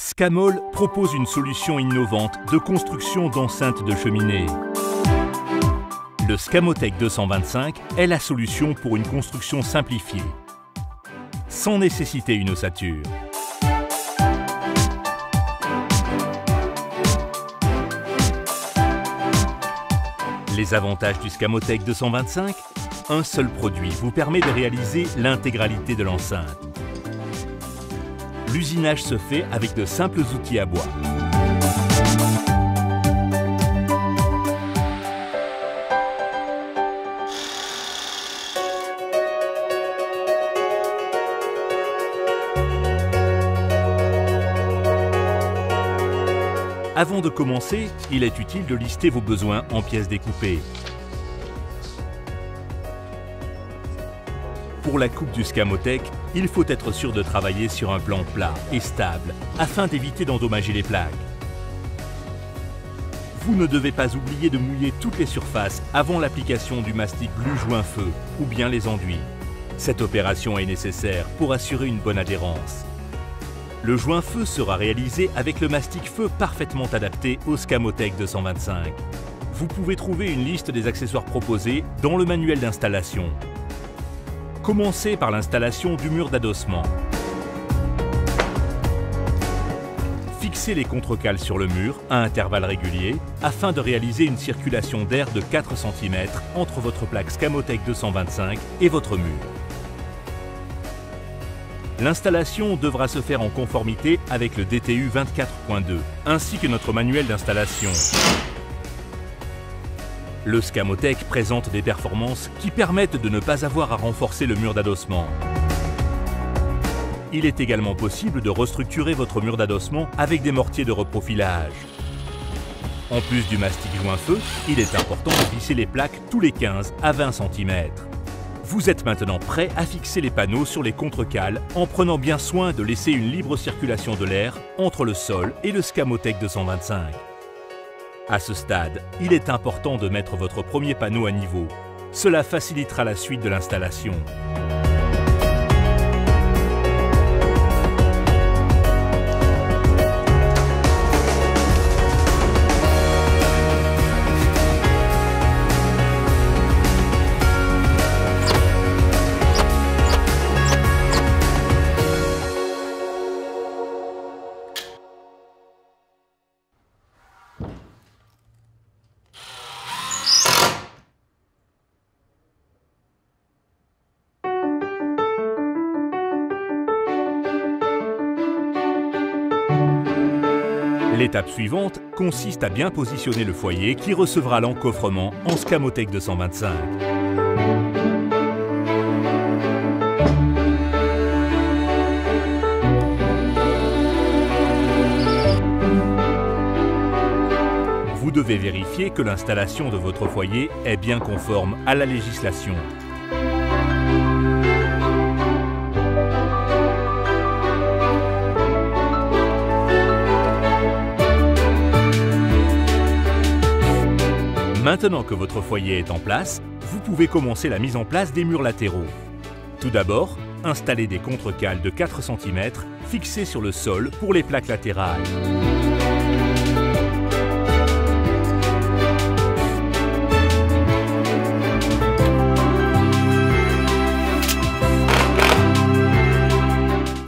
Scamol propose une solution innovante de construction d'enceintes de cheminée. Le Scamotech 225 est la solution pour une construction simplifiée, sans nécessiter une ossature. Les avantages du Scamotech 225, un seul produit vous permet de réaliser l'intégralité de l'enceinte. L'usinage se fait avec de simples outils à bois. Avant de commencer, il est utile de lister vos besoins en pièces découpées. Pour la coupe du Scamotech, il faut être sûr de travailler sur un plan plat et stable afin d'éviter d'endommager les plaques. Vous ne devez pas oublier de mouiller toutes les surfaces avant l'application du mastic glu joint-feu ou bien les enduits. Cette opération est nécessaire pour assurer une bonne adhérence. Le joint-feu sera réalisé avec le mastic feu parfaitement adapté au Scamotech 225. Vous pouvez trouver une liste des accessoires proposés dans le manuel d'installation. Commencez par l'installation du mur d'adossement. Fixez les contrecales sur le mur à intervalles réguliers afin de réaliser une circulation d'air de 4 cm entre votre plaque Scamotech 225 et votre mur. L'installation devra se faire en conformité avec le DTU 24.2 ainsi que notre manuel d'installation. Le Scamotech présente des performances qui permettent de ne pas avoir à renforcer le mur d'adossement. Il est également possible de restructurer votre mur d'adossement avec des mortiers de reprofilage. En plus du mastic joint-feu, il est important de visser les plaques tous les 15 à 20 cm. Vous êtes maintenant prêt à fixer les panneaux sur les contrecales en prenant bien soin de laisser une libre circulation de l'air entre le sol et le Scamotech 225. À ce stade, il est important de mettre votre premier panneau à niveau. Cela facilitera la suite de l'installation. L'étape suivante consiste à bien positionner le foyer qui recevra l'encoffrement en Scamotech 225. Vous devez vérifier que l'installation de votre foyer est bien conforme à la législation. Maintenant que votre foyer est en place, vous pouvez commencer la mise en place des murs latéraux. Tout d'abord, installez des contrecales de 4 cm fixées sur le sol pour les plaques latérales.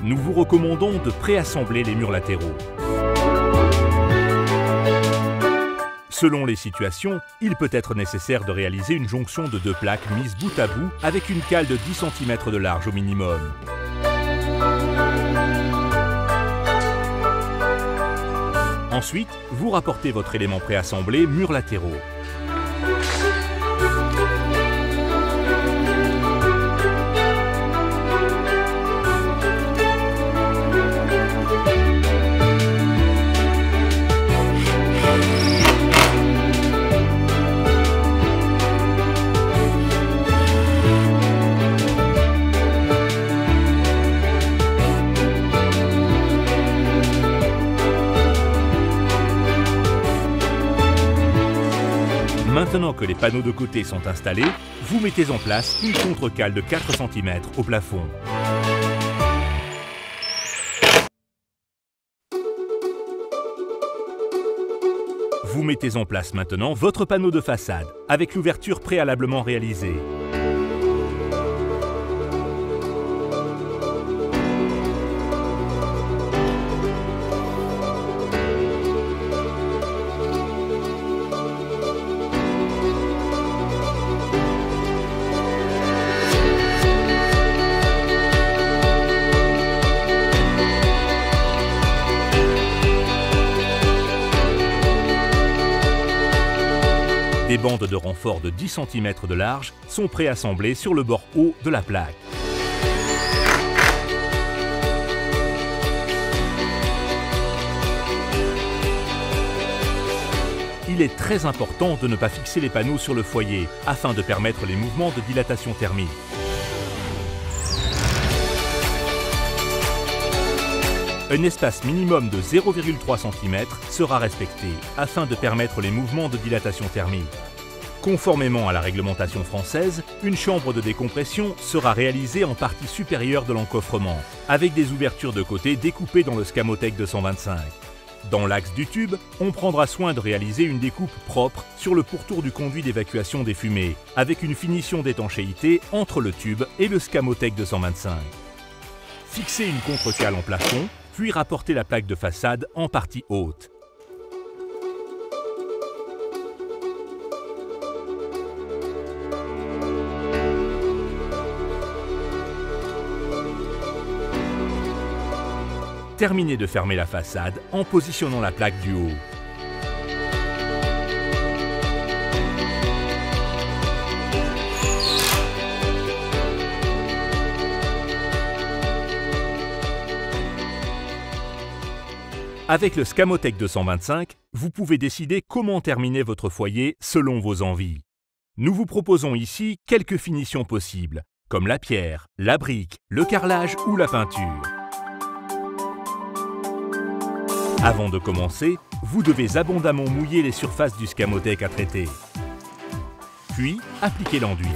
Nous vous recommandons de préassembler les murs latéraux. Selon les situations, il peut être nécessaire de réaliser une jonction de 2 plaques mises bout à bout avec une cale de 10 cm de large au minimum. Ensuite, vous rapportez votre élément préassemblé murs latéraux. Maintenant que les panneaux de côté sont installés, vous mettez en place une contrecale de 4 cm au plafond. Vous mettez en place maintenant votre panneau de façade avec l'ouverture préalablement réalisée. Des bandes de renfort de 10 cm de large sont préassemblées sur le bord haut de la plaque. Il est très important de ne pas fixer les panneaux sur le foyer afin de permettre les mouvements de dilatation thermique. Un espace minimum de 0,3 cm sera respecté afin de permettre les mouvements de dilatation thermique. Conformément à la réglementation française, une chambre de décompression sera réalisée en partie supérieure de l'encoffrement, avec des ouvertures de côté découpées dans le Scamotech 225. Dans l'axe du tube, on prendra soin de réaliser une découpe propre sur le pourtour du conduit d'évacuation des fumées, avec une finition d'étanchéité entre le tube et le Scamotech 225. Fixez une contre-cale en plafond, puis rapportez la plaque de façade en partie haute. Terminez de fermer la façade en positionnant la plaque du haut. Avec le Scamotech 225, vous pouvez décider comment terminer votre foyer selon vos envies. Nous vous proposons ici quelques finitions possibles, comme la pierre, la brique, le carrelage ou la peinture. Avant de commencer, vous devez abondamment mouiller les surfaces du Scamotech à traiter. Puis, appliquez l'enduit.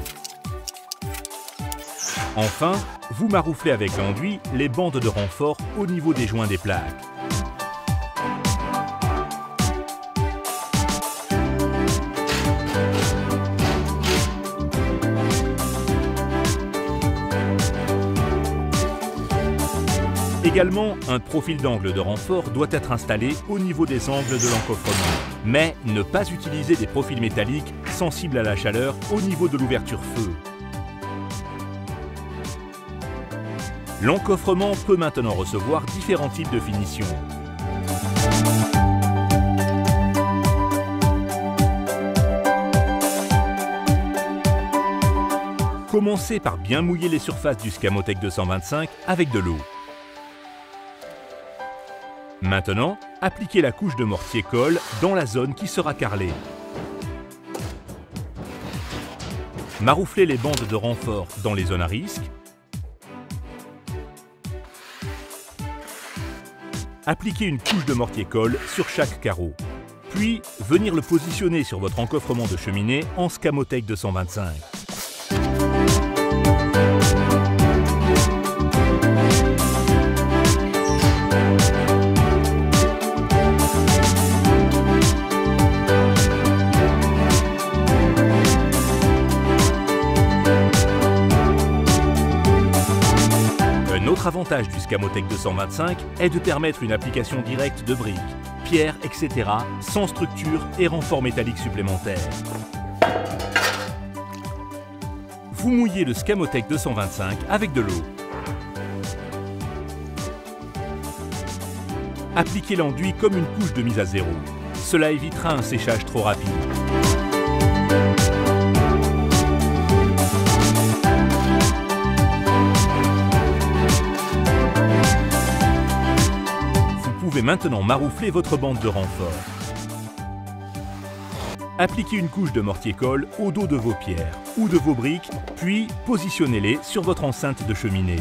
Enfin, vous marouflez avec l'enduit les bandes de renfort au niveau des joints des plaques. Également, un profil d'angle de renfort doit être installé au niveau des angles de l'encoffrement. Mais ne pas utiliser des profils métalliques sensibles à la chaleur au niveau de l'ouverture feu. L'encoffrement peut maintenant recevoir différents types de finitions. Commencez par bien mouiller les surfaces du Scamotech 225 avec de l'eau. Maintenant, appliquez la couche de mortier-colle dans la zone qui sera carrelée. Marouflez les bandes de renfort dans les zones à risque. Appliquez une couche de mortier-colle sur chaque carreau. Puis, venir le positionner sur votre encoffrement de cheminée en Scamotech 225. L'autre avantage du Scamotech 225 est de permettre une application directe de briques, pierres, etc. sans structure et renfort métallique supplémentaire. Vous mouillez le Scamotech 225 avec de l'eau. Appliquez l'enduit comme une couche de mise à zéro. Cela évitera un séchage trop rapide. Vous pouvez maintenant maroufler votre bande de renfort. Appliquez une couche de mortier-colle au dos de vos pierres ou de vos briques, puis positionnez-les sur votre enceinte de cheminée.